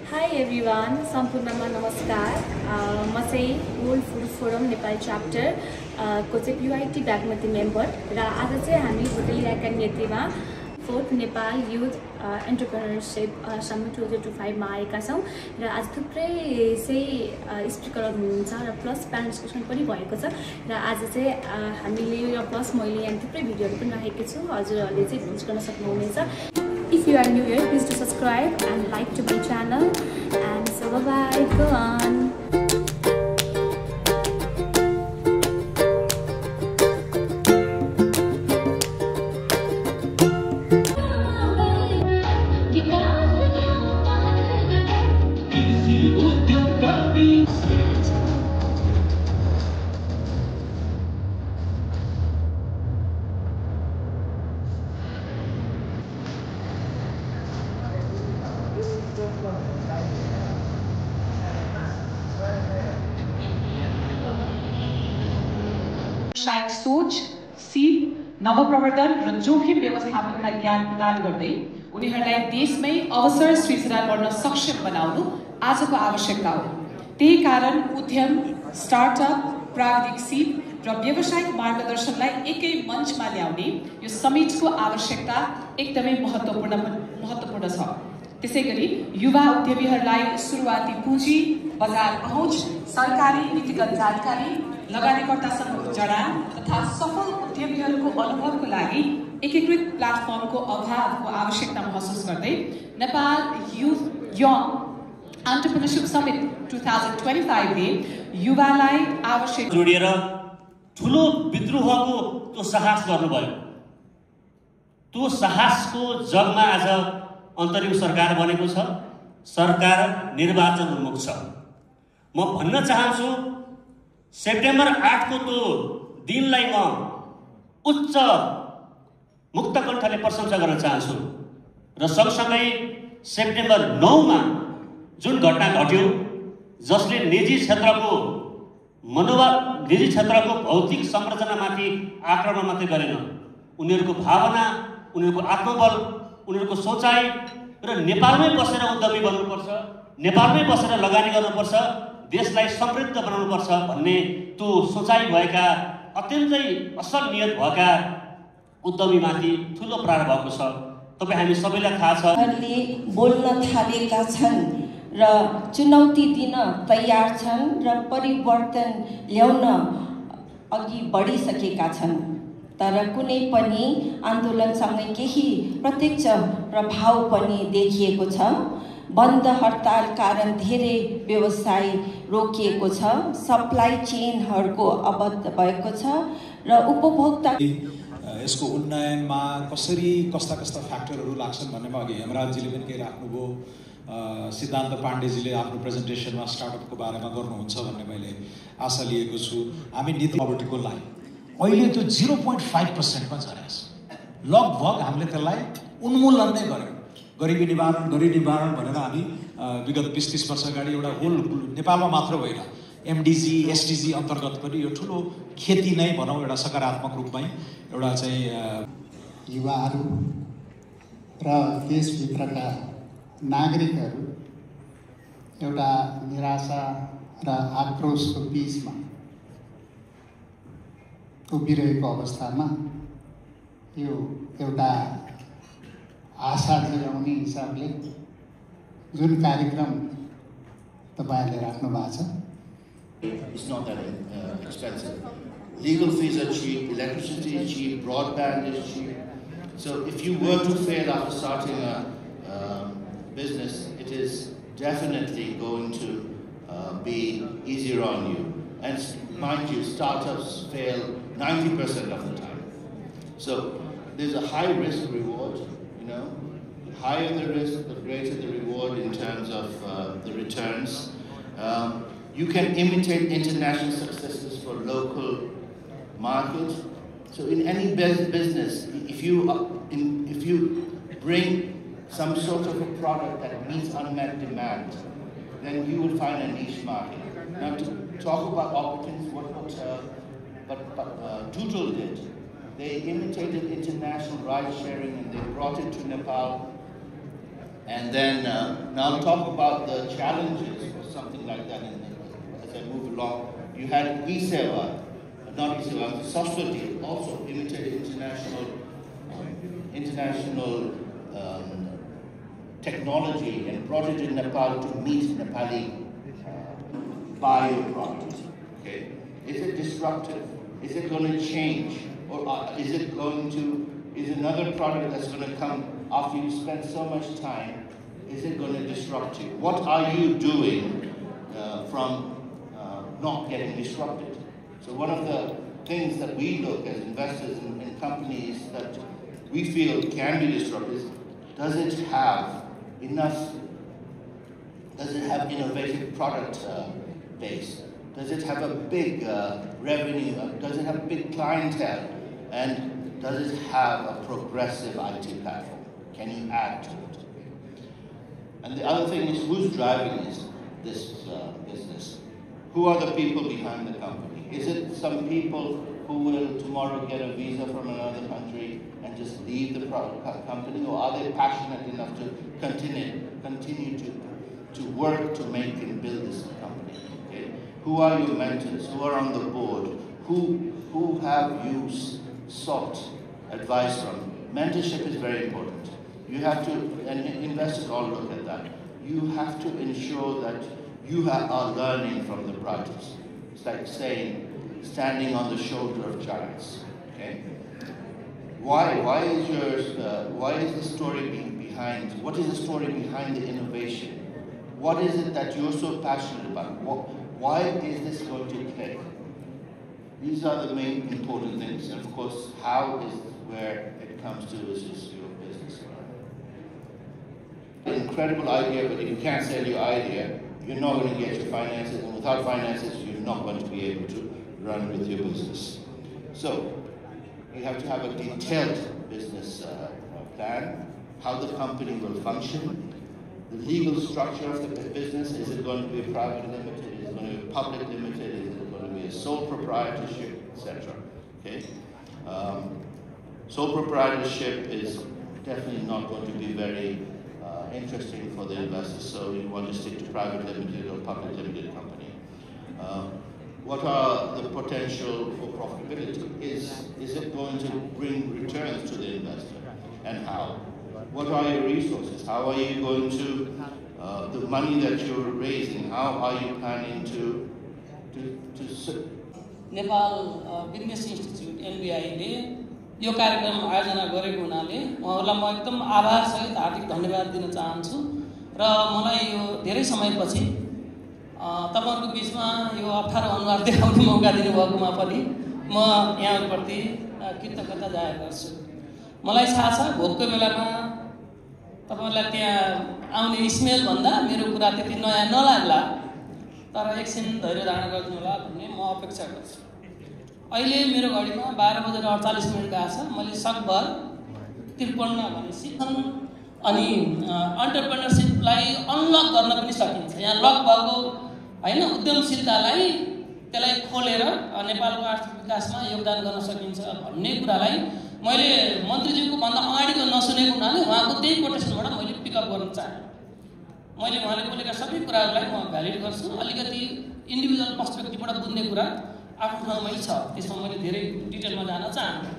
Hi everyone, सम्पूर्णमा नमस्कार। म चाहिँ world food forum Nepal chapter को चाहिँ PYT बागमती मेम्बर र आज चाहिँ हामी होटल एकाडेमीमा 4th Nepal youth entrepreneurship summit 2025 मा आएका छौँ र आज थुप्रै चाहिँ स्पिकरहरू हुनुहुन्छ र प्लस प्यानल डिस्कसन पनि भएको छ र आज चाहिँ हामीले यो प्लस मैले यहाँ थुप्रै भिडियोहरू पनि राखेको छु, हजुरहरूले चाहिँ भिजिट गर्न सक्नुहुनेछ। If you are new here, please do subscribe and like to my channel. And so bye-bye, go on. व्यावसायिक सोच, सीप, नवप्रवर्धन र जोखिम व्यवस्थापनलाई ज्ञान प्रदान गर्दै उनीहरूलाई देशमै अवसर सृजना गर्न सक्षम बनाउनु आजको आवश्यकता हो। त्यही कारण उद्यम, स्टार्टअप, प्राविधिक सीप र व्यावसायिक मार्गदर्शनलाई एकै मञ्चमा ल्याउने यो समिटको आवश्यकता एकदमै महत्त्वपूर्ण छ। त्यसैगरी युवा उद्यमीहरूलाई सुरुवाती पुँजी, बजार पहुँच, सरकारी नीतिगत जानकारी, लगानीकर्तासँगको जडान तथा सफल उद्यमीहरूको अनुभवको लागि एकीकृत प्लेटफर्मको अभावको आवश्यकता महसुस गर्दै नेपाल युथ यङ एन्टरप्रेन्योरसिप समिट 2025 ले युवालाई आवश्यक जोडिएर ठुलो विद्रोहको त्यो साहस गर्नुभयो। त्यो साहसको जगमा आज अन्तरिम सरकार बनेको छ, सरकार निर्वाचन उन्मुख छ। म भन्न चाहन्छु सेप्टेम्बर 8 को त्यो दिनलाई म उच्च मुक्त कण्ठले प्रशंसा गर्न चाहन्छु र सँगसँगै सेप्टेम्बर 9 मा जुन घटना घट्यो जसले निजी क्षेत्रको मनोबल, निजी क्षेत्रको भौतिक संरचनामाथि आक्रमण मात्रै गरेन, उनीहरूको भावना, उनीहरूको आत्मबल, उनीहरूको सोचाइ र नेपालमै बसेर उद्यमी बन्नुपर्छ, नेपालमै बसेर लगानी गर्नुपर्छ, देशलाई समृद्ध बनाउनुपर्छ भन्ने त्यो सोचाइ भएका अत्यन्तै असल नियत भएका उद्यमीमाथि ठुलो प्रहार भएको छ। तपाईँ हामी सबैलाई थाहा छ। उनीहरूले बोल्न थालेका छन् र चुनौती दिन तयार छन् र परिवर्तन ल्याउन अघि बढिसकेका छन्। तर कुनै पनि आन्दोलनसँगै केही प्रत्यक्ष प्रभाव पनि देखिएको छ। बन्द हडताल कारण धेरै व्यवसाय रोकिएको छ, सप्लाई चेनहरूको अवरुद्ध भएको छ र उपभोक्ता यसको उन्नयनमा कसरी कस्ता फ्याक्टरहरू लाग्छन् भन्नेमा अघि हेमराजजीले पनि केही राख्नुभयो, सिद्धान्त पाण्डेजीले आफ्नो प्रेजेन्टेसनमा स्टार्टअपको बारेमा गर्नुहुन्छ भन्ने मैले आशा लिएको छु। हामी नीति पोभर्टीको लाइन अहिले त्यो 0.5% मा झरेको छ। लगभग हामीले त्यसलाई उन्मूलन नै गर्यौँ। गरिबी निवारण भनेर हामी विगत 20-30 वर्ष अगाडि एउटा होल नेपालमा मात्र होइन MDG SDG अन्तर्गत पनि यो ठुलो खेती नै भनौँ एउटा सकारात्मक रूपमै एउटा चाहिँ युवाहरू र देशभित्रका नागरिकहरू एउटा निराशा र आक्रोशको बीचमा उभिरहेको अवस्थामा यो एउटा आशा जगाउने हिसाबले जुन कार्यक्रम तपाईहरुले राख्नु भएको छ। It's not that expensive. Legal fees are cheap, electricity is cheap, broadband is cheap. So if you were to fail after starting a business, it is definitely going to be easier on you. And mind you, startups fail 90% of the time. So there's a high risk reward. The higher the risk, the greater the reward in terms of the returns. You can imitate international successes for local markets. So in any business, if you bring some sort of a product that meets unmet demand, then you will find a niche market. Now to talk about opportunities, what Doodle did, they imitated international ride sharing and they brought it to Nepal. And then now talk about the challenges or something like that. As I move along, you had eSeva, not eSeva, Saraswati also imitated international technology and brought it in Nepal to meet Nepali bio-product. Okay, is it disruptive? Is it going to change, or is another product that's going to come after you spend so much time? Is it going to disrupt you? What are you doing from not getting disrupted? So one of the things that we look as investors in companies that we feel can be disrupted is, does it have innovative product base? Does it have a big revenue? Does it have a big clientele? And does it have a progressive IT platform? Can you add to it? And the other thing is, who's driving this business? Who are the people behind the company? Is it some people who will tomorrow get a visa from another country and just leave the company, or are they passionate enough to continue to work to make and build this company? Okay? Who are your mentors? Who are on the board? Who have you sought advice from? Mentorship is very important. You have to, and investors all look at that. You have to ensure that you are learning from the projects. It's like saying, standing on the shoulder of giants. Okay? Why is the story behind? What is the story behind the innovation? What is it that you're so passionate about? Why is this going to click? These are the main important things, and of course, how is where it comes to is just your business. An incredible idea, but if you can't sell your idea, you're not going to get your finances, and without finances, you're not going to be able to run with your business. So, you have to have a detailed business plan, how the company will function, the legal structure of the business. Is it going to be a private limited? Is it going to be a public limited? Is it going to be a sole proprietorship, etc.? Okay. Sole proprietorship is definitely not going to be very interesting for the investors, so you want to stick to private limited or public limited company. What are the potential for profitability? Is it going to bring returns to the investor, and how? What are your resources? How are you going to, the money that you're raising, how are you planning to Nepal Business Institute NBI ले यो कार्यक्रम आयोजना गरेको हुनाले उहाँहरूलाई म एकदम आभारसहित हार्दिक धन्यवाद दिन चाहन्छु र मलाई यो धेरै समयपछि तपाईहरुको बीचमा यो अप्ठ्यारो अनुहार देखाउने मौका दिनुभएकोमा पनि म यहाँहरुप्रति कृतज्ञता जाहेर गर्छु। मलाई थाहा छ भोकको बेलामा तपाईहरुलाई त्यहाँ आउने स्मेल भन्दा मेरो कुरा त्यति नयाँ नलाग्ला, तर एकछिन धैर्य धारण गर्नु होला भन्ने म अपेक्षा गर्छु। अहिले मेरो घडीमा 12:48 गएको छ। मैले सकभर 53 भन्ने सिक्न अनि एन्टरप्रेन्योरशिपलाई अनलक गर्न पनि सकिन्छ। यहाँ लक भएको हैन, उद्यमशीलतालाई त्यसलाई खोलेर नेपालको आर्थिक विकासमा योगदान गर्न सकिन्छ भन्ने कुरालाई मैले मन्त्रीज्यूको भन्दा अगाडिको नसुनेको हुनाले उहाँको त्यही कोटेसनबाट मैले पिकअप गर्न चाहे। मैले उहाँले बोलेका सबै कुराहरूलाई म भ्यालिड गर्छु। अलिकति इन्डिभिजुअल पर्सपेक्टिभबाट बुझ्ने कुरा आफ्नो ठाउँमै छ, त्यसमा मैले धेरै डिटेलमा जान चाहन्छु।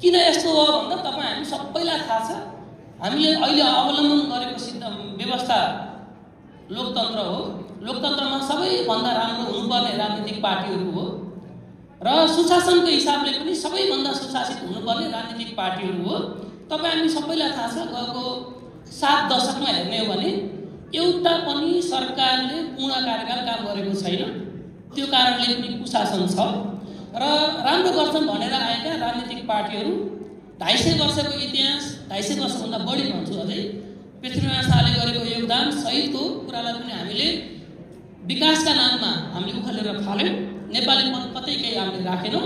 किन यस्तो हो भन्दा तपाईँ हामी सबैलाई थाहा छ, हामीले अहिले अवलम्बन गरेको व्यवस्था लोकतन्त्र हो। लोकतन्त्रमा सबैभन्दा राम्रो हुनुपर्ने राजनीतिक पार्टीहरू हो र सुशासनको हिसाबले पनि सबैभन्दा सुशासित हुनुपर्ने राजनीतिक पार्टीहरू हो। तपाईँ हामी सबैलाई थाहा छ, गएको 7 दशकमा हेर्ने हो भने एउटा पनि सरकारले पूर्ण कार्यकाल काम गरेको छैन। त्यो कारणले पनि कुशासन छ र राम्रो गर्छन् भनेर आएका राजनीतिक पार्टीहरू 250 वर्षको इतिहास, 250 वर्षभन्दा बढी भन्छु अझै, पृथ्वीनारायण शाहले गरेको योगदान सहितको कुरालाई पनि हामीले विकासका नाममा हामीले उखालेर फाल्यौं। नेपालीपन कतै केही हामीले राखेनौं,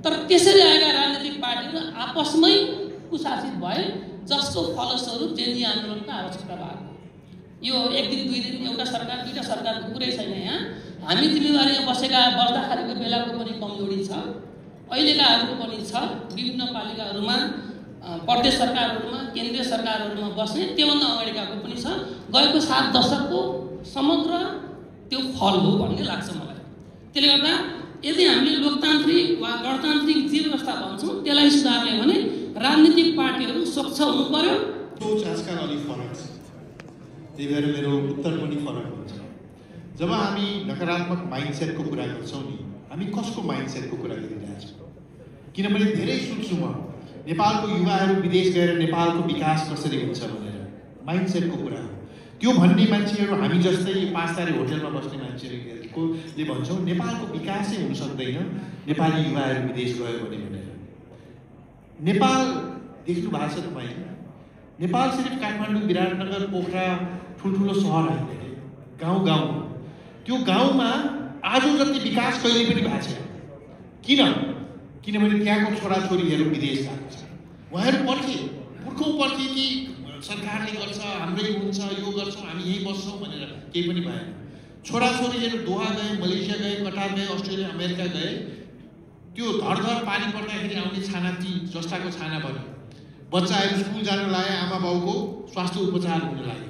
तर त्यसरी आएका राजनीतिक पार्टीहरू आपसमै कुशासित भए, जसको फलस्वरूप जेन्जी आन्दोलनको आवश्यकता भएको। यो एक दिन दुई दिन एउटा सरकार दुईटा सरकारको कुरै छैन। यहाँ हामी जिम्मेवारीमा बसेका बस्दाखेरिको बेलाको पनि कमजोरी छ, अहिलेकाहरूको पनि छ। विभिन्न पालिकाहरूमा प्रदेश सरकारहरूमा केन्द्रीय सरकारहरूमा बस्ने त्योभन्दा अगाडिकाको पनि छ। गएको 7 दशकको समग्र त्यो फल हो भन्ने लाग्छ मलाई। त्यसले गर्दा यदि हामीले लोकतान्त्रिक वा गणतान्त्रिक जे व्यवस्था भन्छौँ त्यसलाई सुधार्ने भने राजनीतिक पार्टीहरू स्वच्छ हुनु पर्यो। सोच आजकल अलिक फरक छ, त्यही भएर मेरो उत्तर पनि फरक हुन्छ। जब हामी नकारात्मक माइन्डसेटको कुरा गर्छौँ नि, हामी कसको माइन्डसेटको कुरा गरिरहेछौँ? किनभने धेरै सुन्छु म नेपालको युवाहरू विदेश गएर नेपालको विकास कसरी हुन्छ भनेर माइन्डसेटको कुरा हो। त्यो भन्ने मान्छेहरू हामी जस्तै 5 तारे होटलमा बस्ने मान्छेहरूले भन्छौँ नेपालको विकासै हुन सक्दैन नेपाली युवाहरू विदेश गयो भनेर। नेपाल देख्नु भएको छ तपाईँ? नेपाल सिर्फ काठमाडौँ, विराटनगर, पोखरा ठुल्ठुलो सहर होइन, गाउँ गाउँ। त्यो गाउँमा आज जति विकास कहिले पनि भएको छैन। किनभने त्यहाँको छोराछोरीहरू विदेश गएको छ। उहाँहरू पुर्खौँ पर्खे कि सरकारले गर्छ, हाम्रै हुन्छ, यो गर्छौँ, हामी यहीँ बस्छौँ भनेर केही पनि भएन। छोराछोरीहरू दोहा गए, मलेसिया गए, कटार गए, अस्ट्रेलिया, अमेरिका गए। त्यो धरधर पानी पर्दाखेरि आउने छाना ती जस्ताको छाना बन्यो। बच्चाहरू स्कुल जान लागे, आमा बाउको स्वास्थ्य उपचार हुन लाग्यो।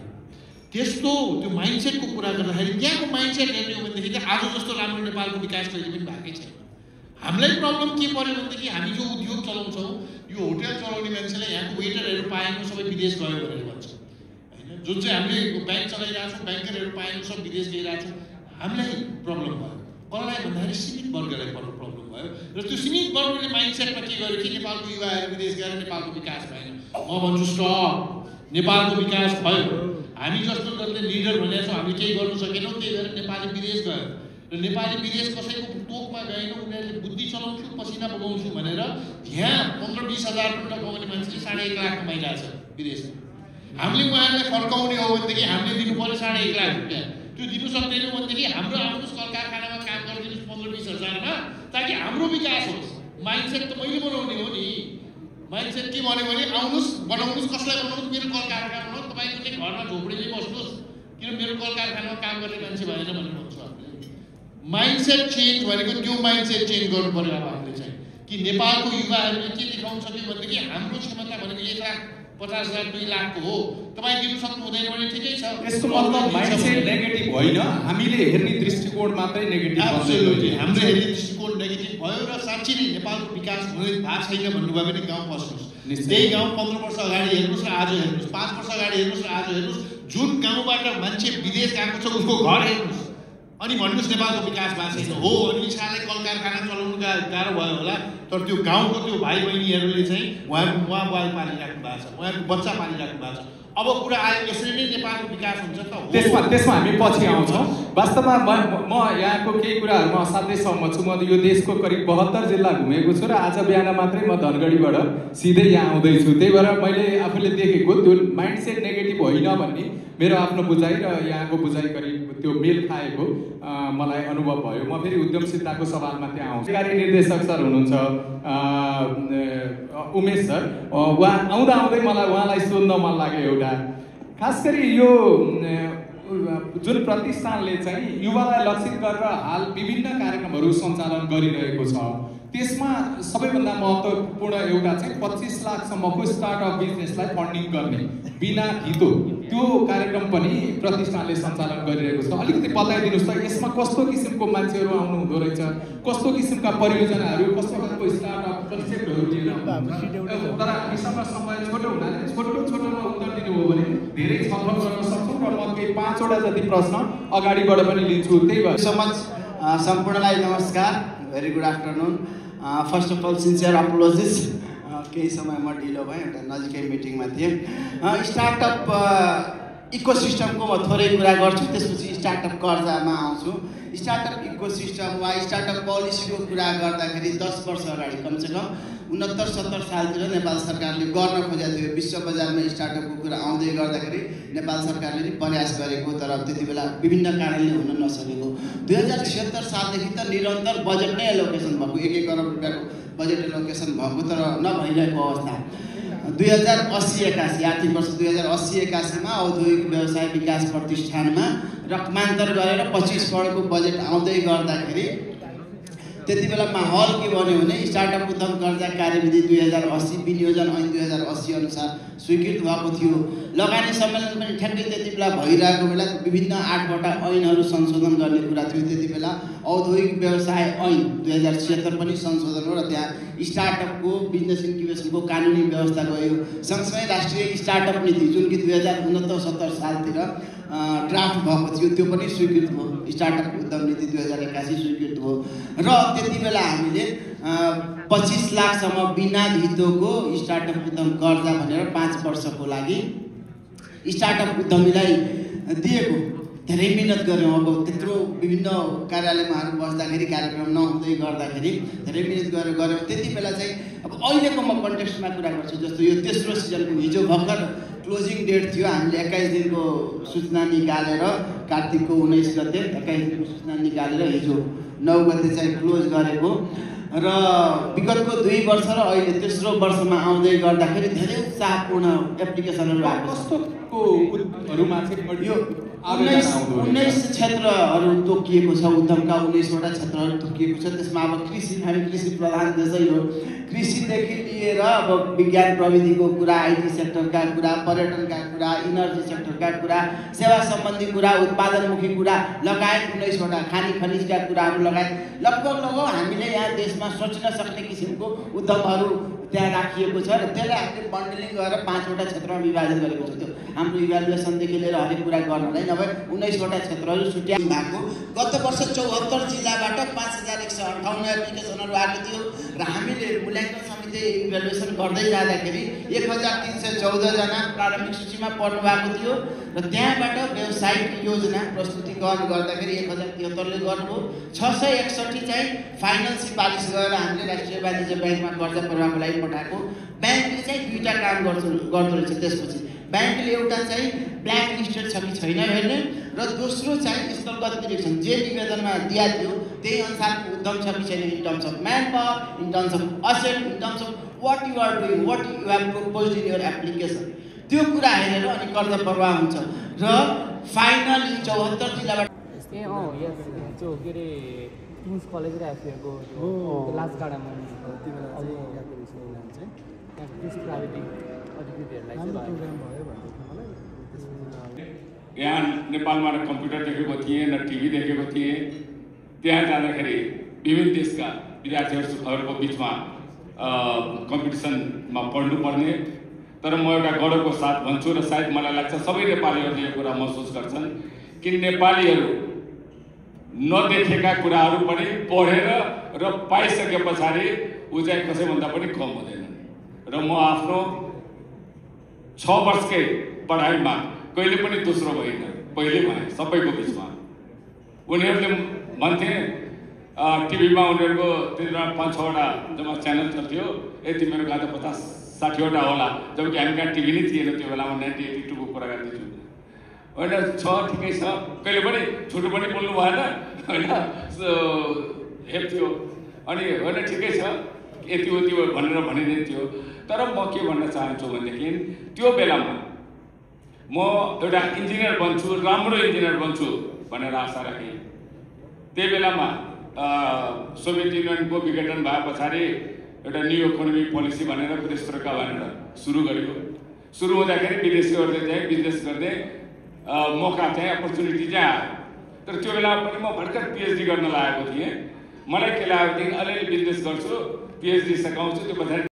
त्यस्तो त्यो माइन्डसेटको कुरा गर्दाखेरि त्यहाँको माइन्डसेट हेर्ने हो भनेदेखि आज जस्तो राम्रो नेपालको विकास कहिले पनि भएकै छैन। हामीलाई प्रब्लम के पर्यो भनेदेखि हामी जो उद्योग चलाउँछौँ, यो होटल चलाउने मान्छेलाई यहाँको वेटरहरू पाएन सबै विदेश गयो भनेर भन्छ होइन। जुन चाहिँ हामीले ब्याङ्क चलाइरहेछौँ, ब्याङ्करहरू पाएन सब विदेश गइरहेछौँ, हामीलाई प्रब्लम भयो। कसलाई भन्दाखेरि सीमित वर्गलाई प्रब्लम भयो। र त्यो सीमित वर्गले माइन्डसेटमा के गर्यो कि नेपालको युवाहरू विदेश गएर नेपालको विकास भएन। म भन्छु स्टप, नेपालको विकास भयो। हामी जस्तो जसले लिडर भनेको छौँ, हामी केही गर्नु सकेनौँ, त्यही भएर नेपाली विदेश गयो। र नेपाली विदेश कसैको टोकमा गएन, उनीहरूले बुद्धि चलाउँछु, पसिना बगाउँछु भनेर यहाँ 15-20 हजार रुपियाँ कमाउने मान्छेले 1.5 लाख कमाइरहेछ विदेशमा। हामीले उहाँहरूलाई फर्काउने हो भनेदेखि हामीले दिनु पर्यो 1.5 लाख रुपियाँ। त्यो दिनु सक्दैनौँ भनेदेखि हाम्रो आउनुहोस् कल कारखानामा काम गरिदिनुहोस् 15-20 हजारमा, ताकि हाम्रो विकास होस्। माइन्डसेट त मैले बनाउने हो नि। माइन्डसेट के भन्यो भने आउनुहोस्, बनाउनुहोस्, कसलाई बनाउनुहोस्, मेरो कल कारखाना बनाउनुहोस्, तपाईँको चाहिँ घरमा झोपडीमै बस्नुहोस्, किन मेरो कल कारखानामा काम गर्ने मान्छे भएन भनेर भन्छ। माइन्डसेट चेन्ज भनेको त्यो माइन्डसेट चेन्ज गर्नु पर्यो। अब हामीले चाहिँ कि नेपालको युवाहरूले के देखाउन सक्यो भनेदेखि हाम्रो क्षमता भनेको 1,50,000 2 लाखको हो, तपाईँ दिनु सक्नु हुँदैन भने ठिकै छ। यसको मतलब माइन्डसेट नेगेटिभ होइन, हामीले हेर्ने दृष्टिकोण मात्रै नेगेटिभ। एब्सोल्युटली हाम्रो हेर्ने दृष्टिकोण नेगेटिभ भयो र साँच्चै नै नेपालको विकास हुँदै भएको छैन भन्नुभयो भने गाउँ बस्नुहोस्। त्यही गाउँ 15 वर्ष अगाडि हेर्नुहोस् र आज हेर्नुहोस्, 5 वर्ष अगाडि हेर्नुहोस् र आज हेर्नुहोस्। जुन गाउँबाट मान्छे विदेश गएको छ उसको घर हेर्नुहोस्, अनि भन्नुहोस् नेपालको विकास भएको छैन। हो, अनि सालै कल कारखाना चलाउनु गाह्रो भयो होला, तर त्यो गाउँको त्यो भाइ बहिनीहरूले चाहिँ उहाँहरूको बुवा पालिराख्नु भएको छ, उहाँहरूको बच्चा पालिराख्नु भएको छ। अब कुरा आयो यसरी नै नेपालको विकास हुन्छ त? त्यसमा हामी पछि आउँछौँ। वास्तवमा म यहाँको केही कुराहरूमा असाध्यै सहमत छु। म यो देशको करिब 72 जिल्ला घुमेको छु र आज बिहान मात्रै म धनगढीबाट सिधै यहाँ आउँदैछु। त्यही भएर मैले आफूले देखेको त्यो माइन्डसेट नेगेटिभ होइन भन्ने मेरो आफ्नो बुझाइ र यहाँको बुझाइ करिब त्यो मेल खाएको मलाई अनुभव भयो। म फेरि उद्यमशीलताको सवालमा त्यहाँ आउँछु। कार्यकारी निर्देशक सर हुनुहुन्छ उमेश सर, उहाँ आउँदै मलाई सोध्न मन लाग्यो एउटा, खास गरी यो जुन प्रतिष्ठानले चाहिँ युवालाई लक्षित गरेर हाल विभिन्न कार्यक्रमहरू सञ्चालन गरिरहेको छ, त्यसमा सबैभन्दा महत्त्वपूर्ण एउटा चाहिँ 25 लाखसम्मको स्टार्टअप बिजनेसलाई फन्डिङ गर्ने बिना धितो त्यो कार्यक्रम पनि प्रतिष्ठानले सञ्चालन गरिरहेको छ। अलिकति बताइदिनुहोस् त, यसमा कस्तो किसिमको मान्छेहरू आउनु हुँदो रहेछ, कस्तो किसिमका परियोजनाहरू, कस्तो खालको स्टार्टअप कन्सेप्टहरू लिएर तर हामीसँग समय छोटो हुनाले छोटोमा उत्तर दिनु हो भने धेरै छलफल गर्न सक्छौँ र म केही 5 वटा जति प्रश्न अगाडिबाट पनि लिन्छु। त्यही भएर सम्पूर्णलाई नमस्कार, very good afternoon. First of all sincere apologies, केही समय म ढिलो भएँ, एउटा नजिकै मिटिङमा थिएँ। स्टार्टअप इकोसिस्टमको म थोरै कुरा गर्छु, त्यसपछि स्टार्टअप कर्जामा आउँछु। स्टार्टअप इकोसिस्टम वा स्टार्टअप पोलिसीको कुरा गर्दाखेरि 10 वर्ष अगाडि कमसेकम 69-70 सालतिर नेपाल सरकारले गर्न खोजेको थियो। विश्व बजारमा स्टार्टअपको कुरा आउँदै गर्दाखेरि नेपाल सरकारले नि प्रयास गरेको, तर त्यति बेला विभिन्न कारणले हुन नसकेको। 2076 सालदेखि त निरन्तर बजेट नै एलोकेसन भएको, 1 करोड रुपियाँको बजेट एलोकेसन भएको, तर नभइरहेको अवस्था। 2080-81 आर्थिक वर्ष 2080-81 मा औद्योगिक व्यवसाय विकास प्रतिष्ठानमा रकमान्तर गरेर 25 करोडको बजेट आउँदै गर्दाखेरि त्यति बेला माहौल के बन्यो भने स्टार्टअप उद्यम कर्जा कार्यविधि 2080 विनियोजन ऐन 2080 अनुसार स्वीकृत भएको थियो। लगानी सम्मेलन पनि ठ्याक्कै त्यति बेला भइरहेको बेला विभिन्न 8वटा ऐनहरू संशोधन गर्ने कुरा थियो। त्यति बेला औद्योगिक व्यवसाय ऐन 2076 पनि संशोधन हो र त्यहाँ स्टार्टअपको बिजनेस इन्क्युबेसनको कानुनी व्यवस्था गयो। सँगसँगै राष्ट्रिय स्टार्टअप नीति जुन कि 2069-70 सालतिर ड्राफ्ट भएको थियो त्यो पनि स्वीकृत भयो। स्टार्टअप उद्यम नीति 2081 स्वीकृत हो र त्यति बेला हामीले 25 लाखसम्म बिना धितोको स्टार्टअप उद्यम कर्जा भनेर 5 वर्षको लागि स्टार्टअप उद्यमीलाई दिएको। धेरै मिहिनेत गऱ्यौँ। अब त्यत्रो विभिन्न कार्यालयमा बस्दाखेरि कार्यक्रम नहुँदै गर्दाखेरि धेरै मिहिनेत गऱ्यौँ। त्यति बेला चाहिँ अब अहिलेको म कन्टेक्स्टमा कुरा गर्छु। जस्तो यो तेस्रो सिजनको हिजो भर्खर क्लोजिङ डेट थियो। हामीले 21 दिनको सूचना निकालेर कार्तिकको 19 गते 21 दिनको सूचना निकालेर हिजो 9 गते चाहिँ क्लोज गरेको र विगतको 2 वर्ष र अहिले तेस्रो वर्षमा आउँदै गर्दाखेरि धेरै उत्साहपूर्ण एप्लिकेसनहरू आएको छ। यो 19 क्षेत्रहरू तोकिएको छ। उद्यमका 19वटा क्षेत्रहरू तोकिएको छ। त्यसमा अब हामी कृषि प्रधान देशै हो। कृषिदेखि लिएर अब विज्ञान प्रविधिको कुरा, IT सेक्टरका कुरा, पर्यटनका कुरा, इनर्जी सेक्टरका कुरा, सेवा सम्बन्धी कुरा, उत्पादनमुखी कुरा लगायत 19वटा खानी खनिजका कुराहरू लगायत लगभग हामीले यहाँ देशमा सोच्न सक्ने किसिमको उद्यमहरू त्यहाँ राखिएको छ र त्यसलाई हामीले बन्डलिङ गरेर 5वटा क्षेत्रमा विभाजन गरेको छ। त्यो हाम्रो इभ्यालुएसनदेखि लिएर हरेक कुरा गर्नलाई नभए 19वटा क्षेत्रहरू छुट्याउनु भएको। गत वर्ष 74 जिल्लाबाट 5158 एप्लिकेसनहरू आएको थियो र हामीले मूल्याङ्कन समिति इभ्यालुएसन गर्दै जाँदाखेरि 1314 जना प्रारम्भिक सूचीमा पर्नु भएको थियो र त्यहाँबाट व्यावसायिक योजना प्रस्तुतीकरण गर्दाखेरि 1073 ले गर्नुभयो। 661 चाहिँ फाइनल सिफारिस गरेर हामीले राष्ट्रिय वाणिज्य ब्याङ्कमा कर्जा प्रवाहको लागि पठाएको। ब्याङ्कले चाहिँ 2टा काम गर्दो रहेछ। त्यसपछि ब्याङ्कले एउटा चाहिँ ब्ल्याक लिस्टेड छ कि छैन हेर्ने र दोस्रो चाहिँ स्थलगत निरीक्षण जे निवेदनमा दिया थियो त्यही अनुसारको उद्यम छ कि छैन in terms of manpower, in terms of asset, in terms of what you are doing, what you have proposed in your application, त्यो कुरा हेरेर अनि कर्जा प्रवाह हुन्छ र फाइनली 74 जिल्लाबाट जो के अरे किङ्स कलेज र एफिएको लास्ट गाडामा यहाँ नेपालमा न कम्प्युटर देखेको थिएँ न टिभी देखेको थिएँ। त्यहाँ जाँदाखेरि विभिन्न देशका विद्यार्थीहरूको बिचमा कम्पिटिसनमा पढ्नुपर्ने। तर म एउटा गौरवको साथ भन्छु र सायद मलाई लाग्छ सबै नेपालीहरूले यो कुरा महसुस गर्छन् कि नेपालीहरू नदेखेका कुराहरू पनि पढेर र पाइसके पछाडि ऊ चाहिँ कसैभन्दा पनि कम हुँदैन। र म आफ्नो 6 वर्षकै पढाइमा कहिले पनि दोस्रो भइनँ, पहिले भने सबैको बिचमा। उनीहरूले भन्थे टिभीमा उनीहरूको त्यति बेला 5-6वटा जम्मा च्यानल चल्थ्यो, यति मेरो कहाँ त 50-60वटा होला, जबकि हामी कहाँ टिभी नै थिएन त्यो बेलामा। 1982 को कुरा गर्दैछु होइन। छ ठिकै छ, कहिले पनि झुटो पनि बोल्नु भएन होइन, हेप्थ्यो अनि होइन ठिकै छ यति उति भनेर भनिदिन्थ्यो। तर म के भन्न चाहन्छु भनेदेखि त्यो बेलामा म एउटा इन्जिनियर बन्छु, राम्रो इन्जिनियर बन्छु भनेर आशा राखेँ। त्यही बेलामा सोभियत युनियनको विघटन भए पछाडि एउटा न्यू इकोनोमिक पोलिसी भनेर पेरेस्ट्रोइका भनेर सुरु गरियो। सुरु हुँदाखेरि विदेशीहरूले चाहिँ बिजनेस गर्ने मौका चाहिँ अपर्च्युनिटी चाहिँ आयो। तर त्यो बेला पनि म भर्खर PhD गर्न लागेको थिएँ। मलाई के लाग्यो भने अलिअलि बिजनेस गर्छु, PhD सघाउँछु, त्यो पछाडि